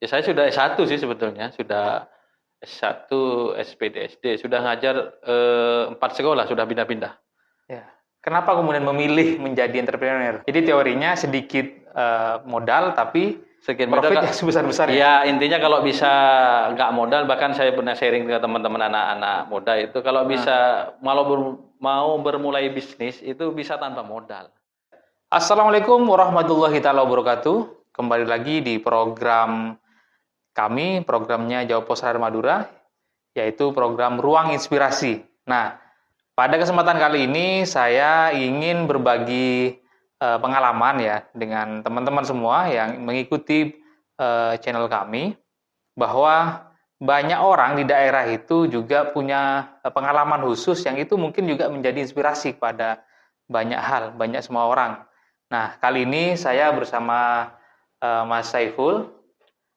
Ya saya sudah S1 sih sebetulnya, sudah S1 SPDSD, sudah ngajar 4 sekolah, sudah pindah-pindah. Ya. Kenapa kemudian memilih menjadi entrepreneur? Jadi teorinya sedikit modal tapi Sekian profit modal, yang sebesar-besarnya. ya intinya kalau bisa nggak modal, bahkan saya pernah sharing ke teman-teman anak-anak muda itu, kalau bisa mau bermulai bisnis itu bisa tanpa modal. Assalamualaikum warahmatullahi taala wabarakatuh. Kembali lagi di program kami, programnya Jawa Pos Radar Madura, yaitu program Ruang Inspirasi. Nah, pada kesempatan kali ini saya ingin berbagi pengalaman ya dengan teman-teman semua yang mengikuti channel kami, bahwa banyak orang di daerah itu juga punya pengalaman khusus yang itu mungkin juga menjadi inspirasi kepada banyak hal, banyak semua orang. Nah, kali ini saya bersama Mas Saiful.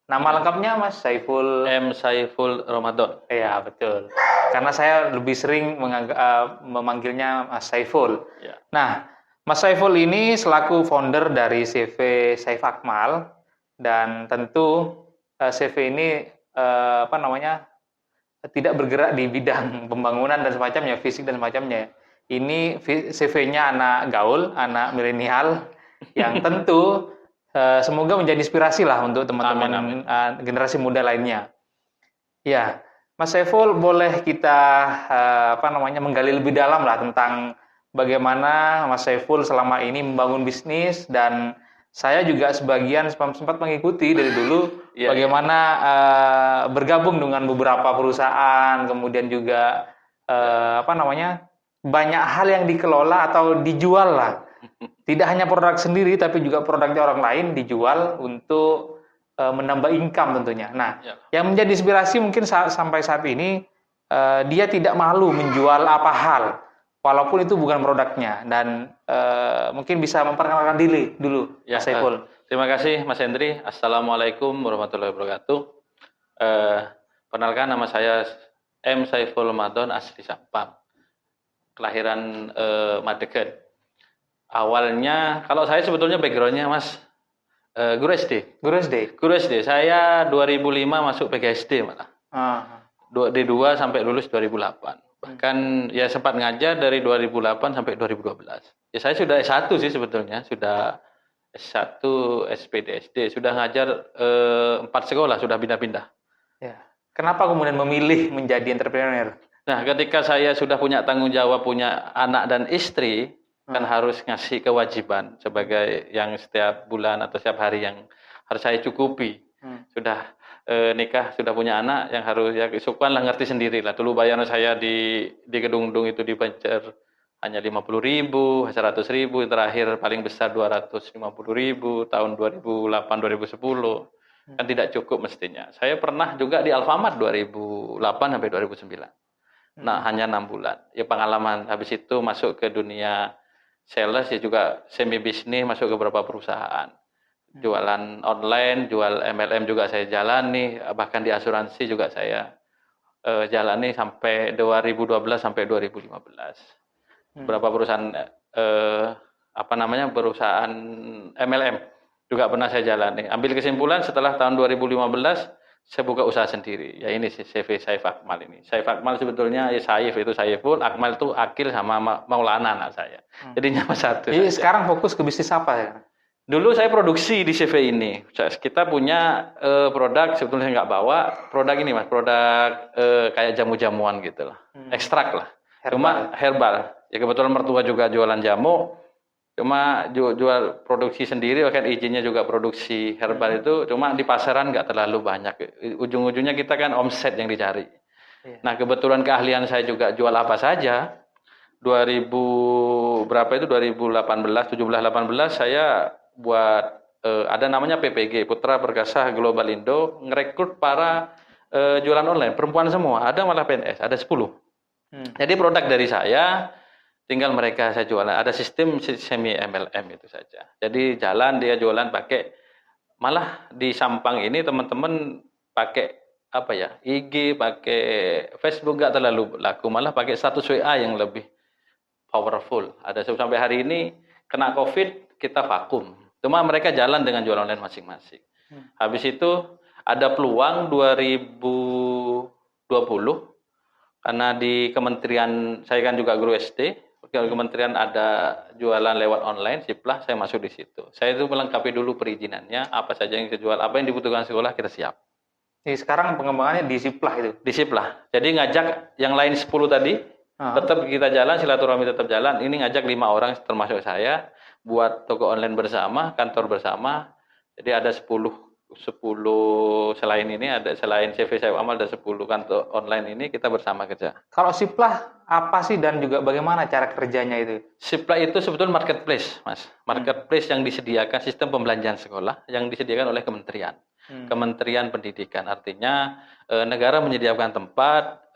Nama lengkapnya Mas Saiful? M. Saiful Ramadan. Iya, betul. Karena saya lebih sering memanggilnya Mas Saiful. Ya. Nah, Mas Saiful ini selaku founder dari CV Saif Akmal, dan tentu CV ini tidak bergerak di bidang pembangunan dan semacamnya, fisik dan semacamnya. Ini CV-nya anak gaul, anak milenial yang tentu semoga menjadi inspirasi lah untuk teman-teman generasi muda lainnya. Ya, Mas Saiful, boleh kita menggali lebih dalam lah tentang bagaimana Mas Saiful selama ini membangun bisnis, dan saya juga sebagian sempat mengikuti dari dulu bagaimana bergabung dengan beberapa perusahaan, kemudian juga banyak hal yang dikelola atau dijual lah. Tidak hanya produk sendiri, tapi juga produknya orang lain dijual untuk menambah income tentunya. Nah, yang menjadi inspirasi mungkin sampai saat ini dia tidak malu menjual apa hal, walaupun itu bukan produknya, dan mungkin bisa memperkenalkan diri dulu, Mas Saiful. Terima kasih Mas Hendri. Assalamualaikum warahmatullahi wabarakatuh. Perkenalkan, nama saya M. Saiful Ramadan, asli Sampang, kelahiran Madegan. Awalnya, kalau saya sebetulnya backgroundnya Mas, guru SD. Guru SD? Guru SD. Saya 2005 masuk PGSD malah. D2 sampai lulus 2008. Bahkan ya sempat ngajar dari 2008 sampai 2012. Ya saya sudah S1 sih sebetulnya, sudah S1 SPDSD, sudah ngajar 4 sekolah, sudah pindah-pindah. Ya. Kenapa kemudian memilih menjadi entrepreneur? Nah, ketika saya sudah punya tanggung jawab, punya anak dan istri, kan harus ngasih kewajiban sebagai yang setiap bulan atau setiap hari yang harus saya cukupi. Sudah nikah, sudah punya anak, yang harus ya sukan lah, ngerti sendiri lah. Dulu bayaran saya di Kedungdung itu dibancar hanya 50.000, 100.000, terakhir paling besar 250.000 tahun 2008-2010. Kan tidak cukup mestinya. Saya pernah juga di Alfamart 2008 sampai 2009. Nah, hanya 6 bulan. Ya pengalaman. Habis itu masuk ke dunia sales, ya juga semi bisnis, masuk ke beberapa perusahaan. Jualan online, jual MLM juga saya jalani, bahkan di asuransi juga saya jalani sampai 2012 sampai 2015. Beberapa perusahaan perusahaan MLM juga pernah saya jalani. Ambil kesimpulan setelah tahun 2015 saya buka usaha sendiri. Ya ini sih CV Saif Akmal ini. Saif Akmal sebetulnya ya Saif itu Saiful, Akmal itu Akil sama Maulana anak saya. Jadi nama satu. Jadi sekarang fokus ke bisnis apa ya? Dulu saya produksi di CV ini. Kita punya produk, sebetulnya saya nggak bawa. Produk ini Mas, produk kayak jamu-jamuan gitu lah. Ekstrak lah. Cuma herbal. Ya kebetulan mertua juga jualan jamu. Cuma jual produksi sendiri, bahkan izinnya juga produksi herbal itu, cuma di pasaran nggak terlalu banyak. Ujung-ujungnya kita kan omset yang dicari. Nah, kebetulan keahlian saya juga jual apa saja. 2018, 17-18 saya buat ada namanya PPG, Putra Perkasa Global Indo, ngerekrut para jualan online, perempuan semua, ada malah PNS, ada 10. Jadi produk dari saya tinggal mereka saya jualan. Ada sistem semi MLM itu saja. Jadi jalan dia jualan pakai, malah di Sampang ini teman-teman pakai IG, pakai Facebook nggak terlalu laku, malah pakai status WA yang lebih powerful. Ada sampai hari ini kena COVID kita vakum. Cuma mereka jalan dengan jualan online masing-masing. Habis itu ada peluang 2020 karena di kementerian, saya kan juga guru SD, kementerian ada jualan lewat online, Siplah, saya masuk di situ. Saya itu melengkapi dulu perizinannya, apa saja yang dijual, apa yang dibutuhkan sekolah kita siap. Jadi sekarang pengembangannya di Siplah itu? Di Siplah. Jadi ngajak yang lain 10 tadi, tetap kita jalan, silaturahmi tetap jalan. Ini ngajak 5 orang termasuk saya, buat toko online bersama, kantor bersama. Jadi ada 10 selain ini, ada selain CV saya Amal, ada 10 kantor online ini kita bersama kerja. Kalau Siplah apa sih dan juga bagaimana cara kerjanya itu? Siplah itu sebetulnya marketplace, Mas. Marketplace yang disediakan sistem pembelanjaan sekolah yang disediakan oleh kementerian. Kementerian Pendidikan, artinya negara menyediakan tempat,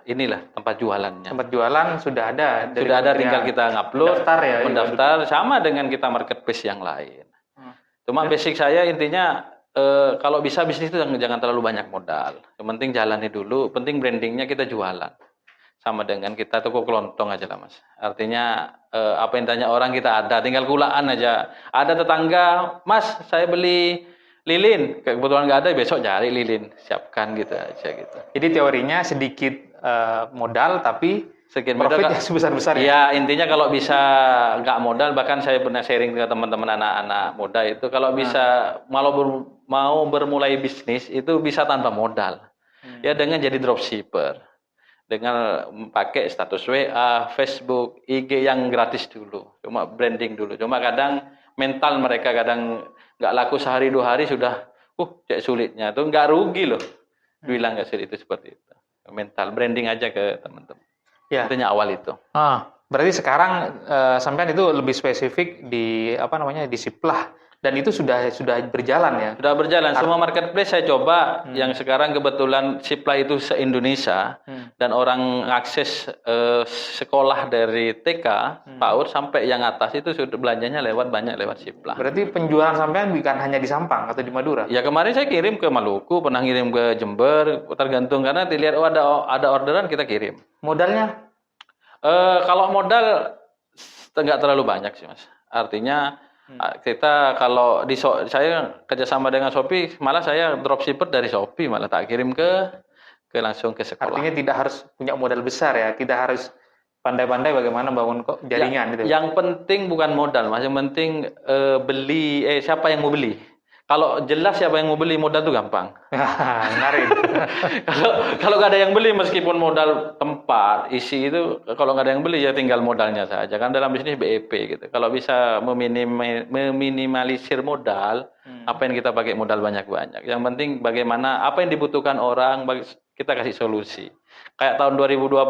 inilah tempat jualannya. Tempat jualan sudah ada. Sudah ada, tinggal kita ngupload, mendaftar, sama dengan kita marketplace yang lain. Cuma basic saya intinya kalau bisa bisnis itu jangan terlalu banyak modal. Yang penting jalani dulu, penting brandingnya kita jualan. Sama dengan kita toko kelontong aja lah, Mas. Artinya apa yang tanya orang kita ada, tinggal kulaan aja. Ada tetangga, Mas saya beli lilin, kebetulan nggak ada, besok cari lilin, siapkan gitu aja gitu. Jadi teorinya sedikit modal tapi profitnya sebesar-besar ya? Ya intinya kalau bisa nggak modal, bahkan saya pernah sharing ke teman-teman anak-anak muda itu, kalau bisa mau bermulai bisnis itu bisa tanpa modal. Ya dengan jadi dropshipper, dengan pakai status WA, Facebook, IG yang gratis dulu, cuma branding dulu. Cuma kadang mental mereka kadang nggak laku sehari 2 hari sudah cek sulitnya, tuh nggak rugi loh bilang nggak sulit, itu seperti itu. Mental branding aja ke teman-teman ya. Intinya awal itu. Berarti sekarang sampean itu lebih spesifik di di Siplah, dan itu sudah berjalan ya? Sudah berjalan. Semua marketplace saya coba. Yang sekarang kebetulan Siplah itu se-Indonesia, dan orang akses sekolah dari TK, PAUD sampai yang atas itu sudah belanjanya banyak lewat Siplah. Berarti penjualan sampean bukan hanya di Sampang atau di Madura? Ya kemarin saya kirim ke Maluku, pernah kirim ke Jember, tergantung karena dilihat ada orderan kita kirim. Modalnya? Kalau modal nggak terlalu banyak sih, Mas. Artinya kita kalau saya kerjasama dengan Shopee, malah saya dropshipper dari Shopee, malah tak kirim langsung ke sekolah. Artinya tidak harus punya modal besar ya, tidak harus pandai-pandai bagaimana bangun jaringan gitu. Yang penting bukan modal, Mas. Yang penting siapa yang mau beli. Kalau jelas siapa yang mau beli, modal itu gampang. Menarik. Kalau nggak ada yang beli, meskipun modal tempat, isi itu, kalau nggak ada yang beli ya tinggal modalnya saja. Kan dalam bisnis BEP gitu. Kalau bisa meminimalisir modal, apa yang kita pakai modal banyak-banyak. Yang penting bagaimana apa yang dibutuhkan orang, kita kasih solusi. Kayak tahun 2020,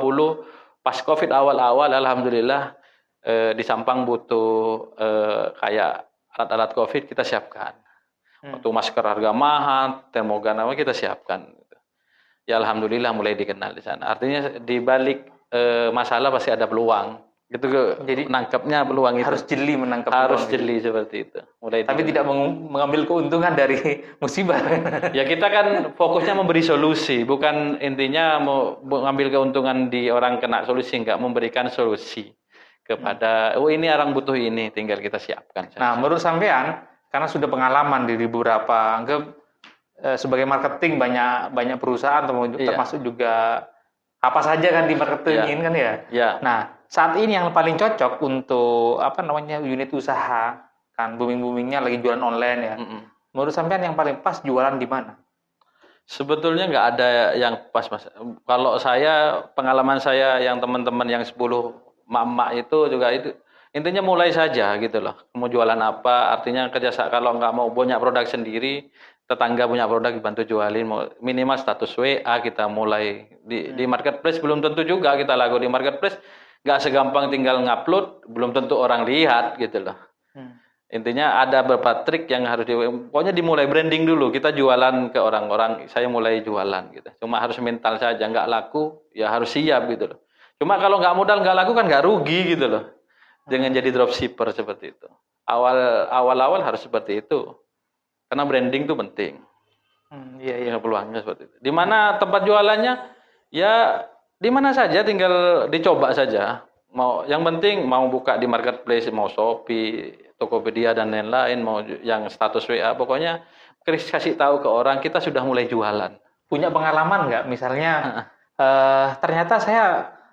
pas COVID awal-awal, alhamdulillah di Sampang butuh kayak alat-alat COVID kita siapkan. Waktu masker harga mahal, termogan kita siapkan. Ya alhamdulillah mulai dikenal di sana. Artinya di balik masalah pasti ada peluang. Gitu. Jadi nangkepnya peluang itu. Harus jeli menangkap harus peluang. Jeli seperti itu. Tapi tidak mengambil keuntungan dari musibah. Ya kita kan fokusnya memberi solusi, bukan intinya mau mengambil keuntungan di orang kena solusi, enggak, memberikan solusi kepada ini orang butuh ini, tinggal kita siapkan. Nah, menurut sampean, karena sudah pengalaman di beberapa, sebagai marketing banyak perusahaan termasuk juga apa saja kan di marketing kan ya. Nah, saat ini yang paling cocok untuk unit usaha, kan boomingnya lagi jualan online ya. Menurut sampean yang paling pas jualan di mana? Sebetulnya nggak ada yang pas, Mas. Kalau saya, pengalaman saya yang teman-teman yang 10 mak-mak itu juga itu intinya mulai saja gitu loh. Mau jualan apa, artinya kalau nggak mau punya produk sendiri, tetangga punya produk dibantu jualin, minimal status WA kita mulai di marketplace. Belum tentu juga kita laku di marketplace, nggak segampang tinggal ngupload, belum tentu orang lihat gitu loh. Intinya ada beberapa trik yang harus pokoknya dimulai branding dulu. Kita jualan ke orang-orang, saya mulai jualan gitu. Cuma harus mental saja, nggak laku ya harus siap gitu loh. Cuma kalau nggak modal nggak laku kan nggak rugi gitu loh. Dengan jadi dropshipper seperti itu. Awal-awal harus seperti itu. Karena branding itu penting. Iya, peluangnya seperti itu. Di mana tempat jualannya? Ya, di mana saja tinggal dicoba saja. Yang penting mau buka di marketplace, mau Shopee, Tokopedia dan lain-lain, mau yang status WA, pokoknya kasih tahu ke orang kita sudah mulai jualan. Punya pengalaman nggak? Misalnya ternyata saya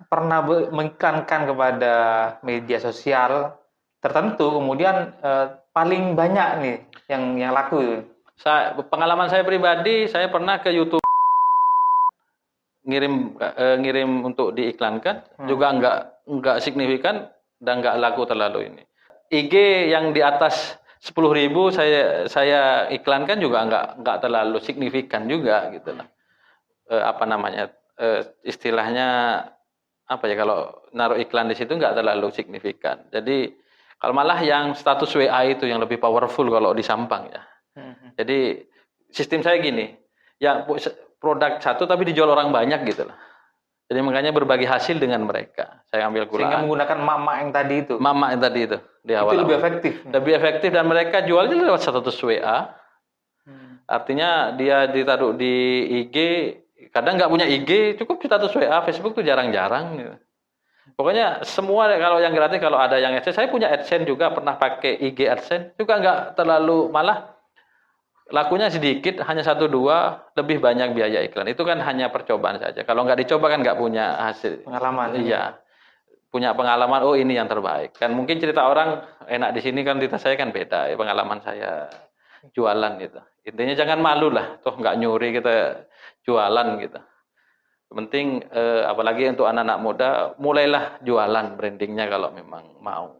pernah mengiklankan kepada media sosial tertentu, kemudian paling banyak nih yang laku. Pengalaman saya pribadi, saya pernah ke YouTube ngirim untuk diiklankan, juga nggak signifikan dan nggak laku terlalu ini. IG yang di atas 10.000 saya iklankan juga nggak terlalu signifikan juga gitu lah. Istilahnya apa ya, kalau naruh iklan di situ nggak terlalu signifikan. Jadi kalau malah yang status WA itu yang lebih powerful kalau di Sampang ya. Jadi sistem saya gini, ya produk satu tapi dijual orang banyak gitu lah. Jadi makanya berbagi hasil dengan mereka. Saya ambil kulaan. Sehingga menggunakan mama yang tadi itu. Mama yang tadi itu di awal. Itu lebih efektif. Lebih efektif dan mereka jualnya lewat status WA. Artinya dia ditaruh di IG, kadang nggak punya IG, cukup status WA, Facebook tuh jarang-jarang gitu. Pokoknya semua kalau yang gratis, kalau ada yang AdSense, saya punya AdSense juga, pernah pakai IG AdSense, juga nggak terlalu, malah lakunya sedikit, hanya 1-2, lebih banyak biaya iklan. Itu kan hanya percobaan saja. Kalau nggak dicoba kan nggak punya hasil. Pengalaman. Iya, punya pengalaman. Oh ini yang terbaik. Kan mungkin cerita orang enak di sini, kan cerita saya kan beda. Ya, pengalaman saya jualan gitu. Intinya jangan malu lah. Toh nggak nyuri, kita jualan gitu. Penting apalagi untuk anak-anak muda, mulailah jualan brandingnya kalau memang mau.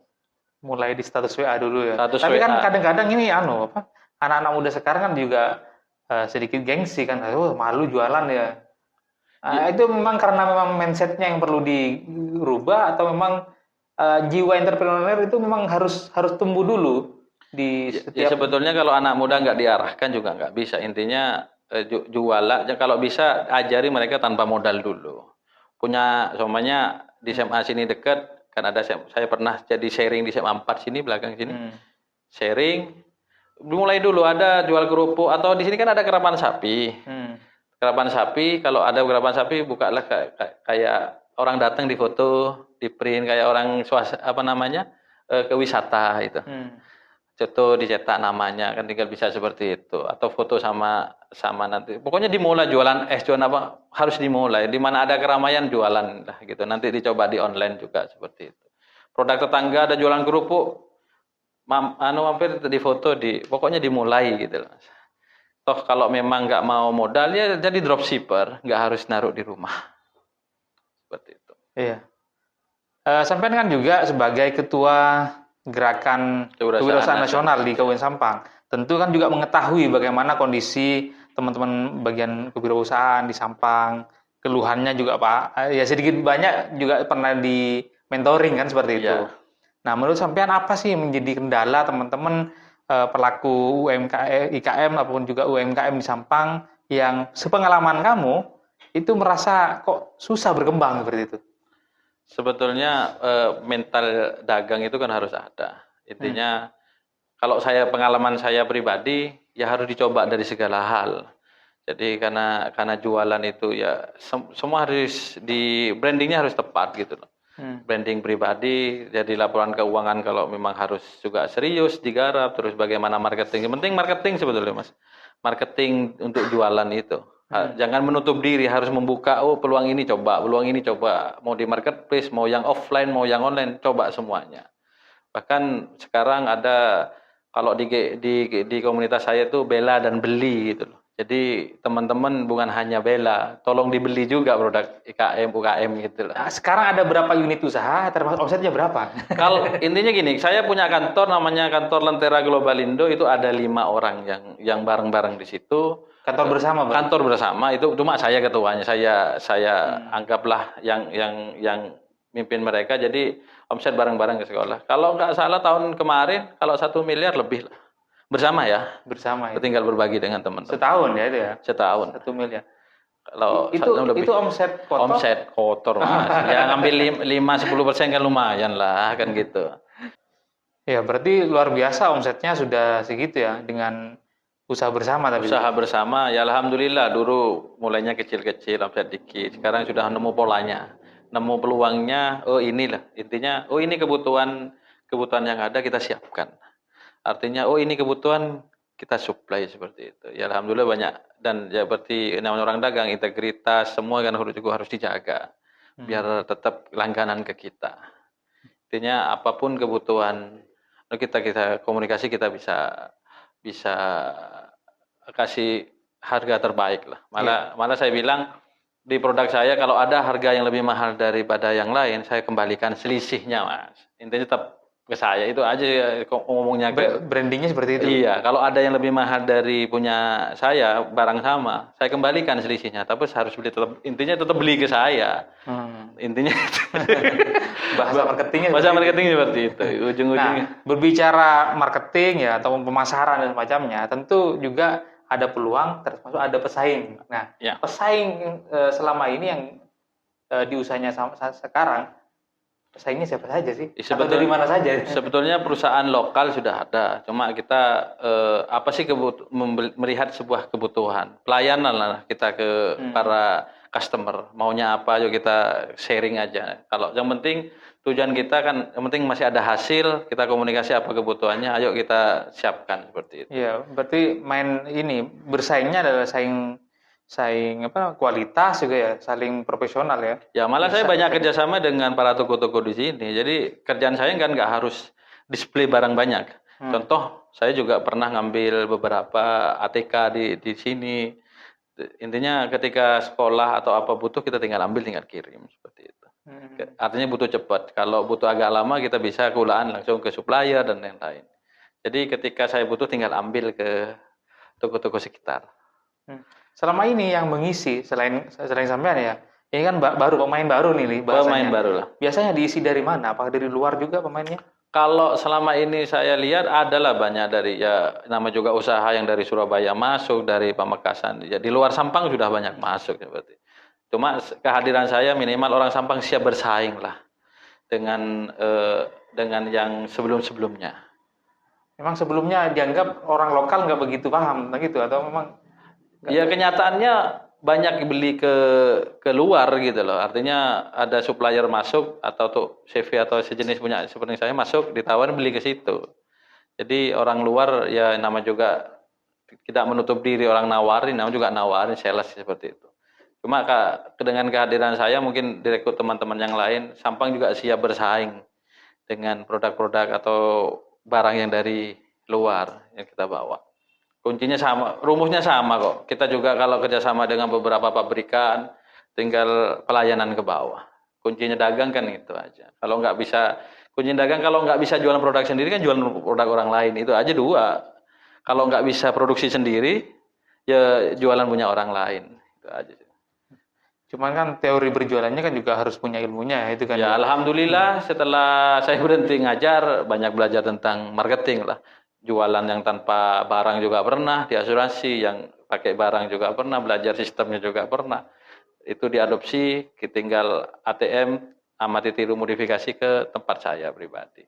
Mulai di status WA dulu ya. Status Tapi WA. kan kadang-kadang ini anak-anak muda sekarang kan juga sedikit gengsi kan, malu jualan ya. Itu memang karena memang mindsetnya yang perlu dirubah, atau memang jiwa entrepreneur itu memang harus tumbuh dulu di setiap. Ya, sebetulnya kalau anak muda nggak diarahkan juga nggak bisa. Intinya jualan, kalau bisa ajari mereka tanpa modal dulu. Punya, semuanya di SMA sini dekat kan ada, saya pernah jadi sharing di SMA 4 sini belakang sini. Sharing. Mulai dulu ada jual kerupuk, atau di sini kan ada kerapan sapi. Kerapan sapi, kalau ada kerapan sapi bukalah kayak orang datang di foto, di print kayak orang ke wisata itu. Foto dicetak namanya, kan tinggal bisa seperti itu, atau foto sama nanti. Pokoknya dimulai jualan jualan apa harus dimulai. Di mana ada keramaian jualan lah gitu. Nanti dicoba di online juga seperti itu. Produk tetangga ada jualan kerupuk, mampir di foto, pokoknya dimulai gitu loh. Toh kalau memang nggak mau modal ya jadi dropshipper, nggak harus naruh di rumah. Seperti itu. Iya. Sampean kan juga sebagai ketua gerakan kewirausahaan nasional di Kabupaten Sampang, tentu kan juga mengetahui bagaimana kondisi teman-teman bagian kewirausahaan di Sampang, keluhannya juga Pak, ya sedikit banyak juga pernah di mentoring kan seperti itu. Nah, menurut sampean apa sih yang menjadi kendala teman-teman pelaku UMKM, IKM ataupun juga UMKM di Sampang yang sepengalaman kamu itu merasa kok susah berkembang seperti itu? Sebetulnya mental dagang itu kan harus ada. Intinya kalau pengalaman saya pribadi ya harus dicoba dari segala hal. Jadi karena jualan itu ya semua harus brandingnya harus tepat gitu loh. Branding pribadi, jadi laporan keuangan kalau memang harus juga serius digarap, terus bagaimana marketing. Yang penting marketing sebetulnya Mas. Marketing untuk jualan itu. Jangan menutup diri, harus membuka peluang ini coba, mau di marketplace, mau yang offline, mau yang online, coba semuanya. Bahkan sekarang ada, kalau di komunitas saya itu bela dan beli gitu loh. Jadi teman-teman bukan hanya bela, tolong dibeli juga produk IKM, UKM gitu loh. Nah, sekarang ada berapa unit usaha, termasuk omsetnya berapa? Kalau intinya gini, saya punya kantor namanya Kantor Lentera Globalindo, itu ada 5 orang yang bareng-bareng di situ. Kantor bersama, Bang? Kantor bersama itu cuma saya ketuanya, saya anggaplah yang mimpin mereka, jadi omset bareng-bareng ke sekolah. Kalau nggak salah tahun kemarin kalau 1 miliar lebih lah. Bersama ya. Bersama ya. Tinggal berbagi dengan teman-teman. Setahun ya itu ya. Setahun. 1 miliar. Kalau itu omset kotor. Omset kotor Mas. Ya ngambil 5-10% kan lumayan lah kan gitu. Ya berarti luar biasa omsetnya sudah segitu ya dengan usaha bersama tapi. Usaha bersama ya alhamdulillah, dulu mulainya kecil-kecil omset dikit. Sekarang sudah nemu polanya. Nemu peluangnya, inilah intinya, ini kebutuhan yang ada kita siapkan. Artinya ini kebutuhan kita supply seperti itu. Ya alhamdulillah banyak, dan ya seperti namanya orang dagang, integritas semua kan juga harus dijaga biar tetap langganan ke kita. Intinya apapun kebutuhan kita komunikasi, kita bisa kasih harga terbaik lah. Malah saya bilang di produk saya kalau ada harga yang lebih mahal daripada yang lain, saya kembalikan selisihnya, Mas. Intinya tetap ke saya, itu aja ngomongnya. Brandingnya seperti itu. Iya, kalau ada yang lebih mahal dari punya saya, barang sama, saya kembalikan selisihnya. Tapi harus beli intinya tetap beli ke saya. Intinya bahasa marketingnya seperti itu. Ujung-ujungnya. Nah, berbicara marketing ya atau pemasaran dan semacamnya, tentu juga ada peluang, termasuk ada pesaing. Nah, pesaing selama ini yang di usahanya sekarang, pesaingnya siapa saja sih? Atau dari mana saja? Sebetulnya perusahaan lokal sudah ada. Cuma kita apa sih melihat sebuah kebutuhan, pelayanan lah kita ke para customer. Maunya apa, yuk kita sharing aja. Kalau yang penting tujuan kita kan, yang penting masih ada hasil, kita komunikasi apa kebutuhannya, ayo kita siapkan seperti itu. Iya, berarti main ini bersaingnya adalah saing kualitas juga ya, saling profesional ya. Ya malah saya banyak kerjasama dengan para toko-toko di sini. Jadi kerjaan saya kan nggak harus display barang banyak. Contoh, saya juga pernah ngambil beberapa ATK di sini. Intinya ketika sekolah atau apa butuh, kita tinggal ambil, tinggal kirim seperti itu. Artinya butuh cepat. Kalau butuh agak lama, kita bisa kulaan langsung ke supplier dan lain-lain. Jadi ketika saya butuh, tinggal ambil ke toko-toko sekitar. Selama ini yang mengisi selain sampean ya, ini kan pemain baru nih, pemain baru lah. Biasanya diisi dari mana? Apakah dari luar juga pemainnya? Kalau selama ini saya lihat adalah banyak dari nama juga usaha yang dari Surabaya masuk, dari Pamekasan. Ya di luar Sampang sudah banyak masuk seperti. Cuma kehadiran saya minimal orang Sampang siap bersaing lah dengan yang sebelum-sebelumnya. Memang sebelumnya dianggap orang lokal nggak begitu paham, begitu atau memang? Ya kenyataannya banyak beli ke luar gitu loh. Artinya ada supplier masuk atau tuh CV atau sejenis punya seperti saya masuk, ditawarin beli ke situ. Jadi orang luar ya nama juga tidak menutup diri, orang nawarin, nama juga nawarin, sales seperti itu. Cuma dengan kehadiran saya mungkin direkrut teman-teman yang lain, Sampang juga siap bersaing dengan produk-produk atau barang yang dari luar yang kita bawa. Kuncinya sama, rumusnya sama kok. Kita juga kalau kerjasama dengan beberapa pabrikan, tinggal pelayanan ke bawah. Kuncinya dagang kan itu aja. Kalau nggak bisa, kuncinya dagang kalau nggak bisa jualan produk sendiri kan jualan produk orang lain. Itu aja dua. Kalau nggak bisa produksi sendiri, ya jualan punya orang lain. Itu aja. Cuman kan teori berjualannya kan juga harus punya ilmunya, itu kan. Ya alhamdulillah setelah saya berhenti ngajar, banyak belajar tentang marketing lah. Jualan yang tanpa barang juga pernah, di asuransi yang pakai barang juga pernah, belajar sistemnya juga pernah. Itu diadopsi, tinggal ATM, amati tiru modifikasi ke tempat saya pribadi.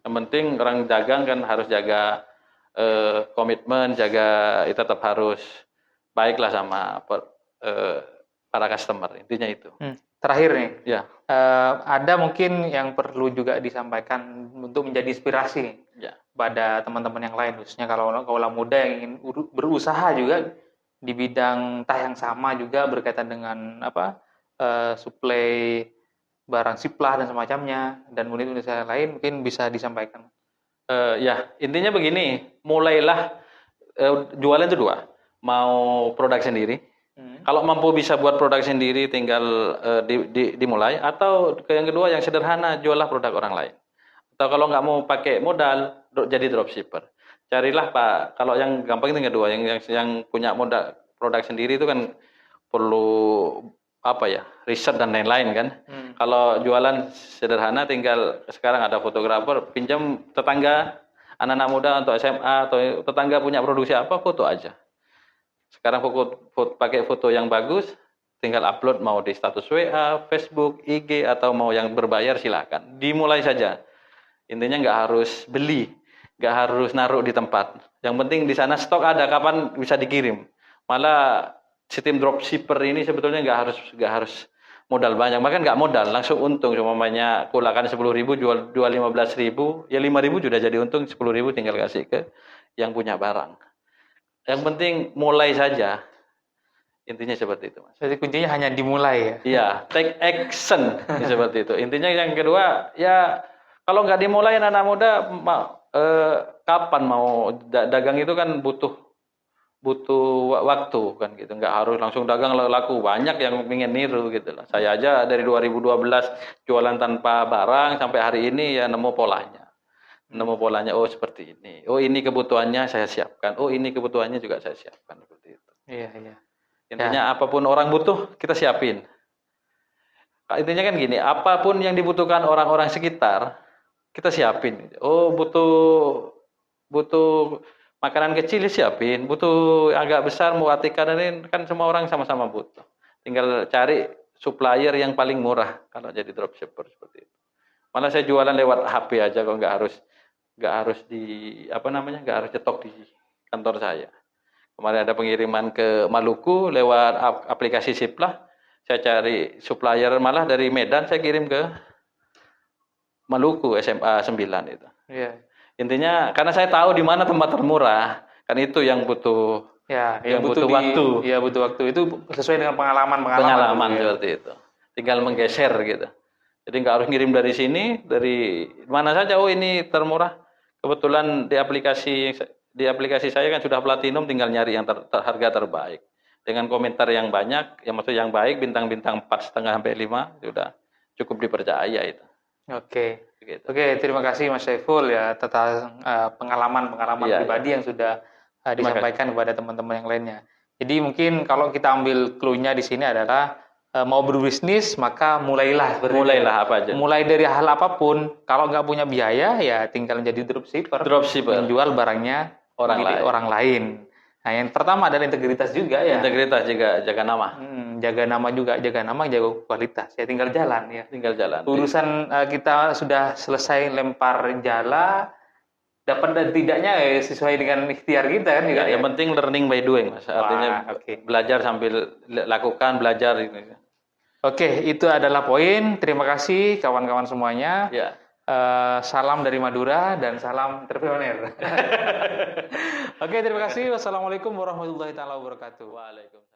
Yang penting orang dagang kan harus jaga komitmen, jaga itu tetap harus baiklah sama para customer, intinya itu. Terakhir nih, ya. Ada mungkin yang perlu juga disampaikan untuk menjadi inspirasi pada teman-teman yang lain, khususnya kalau kaula muda yang ingin berusaha juga di bidang yang sama juga berkaitan dengan suplai barang siplah dan semacamnya, dan unit-unit lain mungkin bisa disampaikan. Ya intinya begini, mulailah jualan itu dua, mau produk sendiri. Kalau mampu bisa buat produk sendiri, tinggal dimulai. Atau yang kedua yang sederhana, jualah produk orang lain. Atau kalau nggak mau pakai modal, jadi dropshipper. Carilah Pak. Kalau yang gampang itu yang kedua, yang punya modal produk sendiri itu kan perlu riset dan lain-lain kan. Kalau jualan sederhana, tinggal sekarang ada fotografer, pinjam tetangga, anak-anak muda untuk SMA atau tetangga punya produksi apa, foto aja. Sekarang pakai foto yang bagus, tinggal upload mau di status WA, Facebook, IG, atau mau yang berbayar silakan. Dimulai saja. Intinya nggak harus beli, nggak harus naruh di tempat. Yang penting di sana stok ada, kapan bisa dikirim. Malah sistem dropshipper ini sebetulnya nggak harus modal banyak, bahkan nggak modal, langsung untung. Cuma banyak kulakan 10.000, jual 15.000, ya 5.000 sudah jadi untung, 10.000 tinggal kasih ke yang punya barang. Yang penting mulai saja. Intinya seperti itu, Mas. Jadi kuncinya hanya dimulai ya. Iya, take action seperti itu. Intinya yang kedua, ya kalau nggak dimulai anak muda, kapan mau dagang itu kan butuh waktu kan gitu. Nggak harus langsung dagang laku. Banyak yang ingin niru gitu lah. Saya aja dari 2012 jualan tanpa barang sampai hari ini ya nemu polanya. Oh seperti ini. Oh ini kebutuhannya saya siapkan. Oh ini kebutuhannya juga saya siapkan seperti itu. Iya, iya. Intinya apapun orang butuh kita siapin. Intinya kan gini, apapun yang dibutuhkan orang-orang sekitar kita siapin. Oh butuh makanan kecil siapin, butuh agak besar mau ikan ini kan semua orang sama-sama butuh. Tinggal cari supplier yang paling murah kalau jadi dropshipper seperti itu. Malah saya jualan lewat HP aja kok nggak harus nggak harus cetok di kantor saya. Kemarin ada pengiriman ke Maluku lewat aplikasi Siplah. Saya cari supplier malah dari Medan saya kirim ke Maluku SMA 9 itu. Iya. Intinya karena saya tahu di mana tempat termurah, kan itu yang butuh yang butuh waktu. Iya, butuh waktu. Itu sesuai dengan pengalaman Seperti itu. Tinggal menggeser gitu. Jadi nggak harus ngirim dari sini, dari mana saja. Oh ini termurah. Kebetulan di aplikasi saya kan sudah platinum, tinggal nyari yang harga terbaik. Dengan komentar yang banyak, yang maksud yang baik, bintang-bintang 4,5 sampai 5 sudah cukup dipercaya itu. Oke. Gitu. Oke, terima kasih Mas Saiful ya tentang pengalaman pribadi yang sudah disampaikan kepada teman-teman yang lainnya. Jadi mungkin kalau kita ambil clue-nya di sini adalah mau berbisnis maka mulailah apa aja. Mulai dari hal apapun. Kalau nggak punya biaya ya tinggal menjadi dropshipper. Menjual barangnya orang lain. Nah, yang pertama adalah integritas juga ya. Integritas juga, jaga nama. Jaga nama juga, jaga kualitas. Ya tinggal jalan ya. Tinggal jalan. Urusan kita sudah selesai lempar jala, dapat dan tidaknya sesuai dengan ikhtiar kita kan juga. Yang penting learning by doing, Mas. Artinya belajar sambil lakukan, belajar ini. Oke, itu adalah poin. Terima kasih kawan-kawan semuanya. Ya. Salam dari Madura dan salam entrepreneur. Oke, terima kasih. Wassalamualaikum warahmatullahi wabarakatuh. Waalaikumsalam.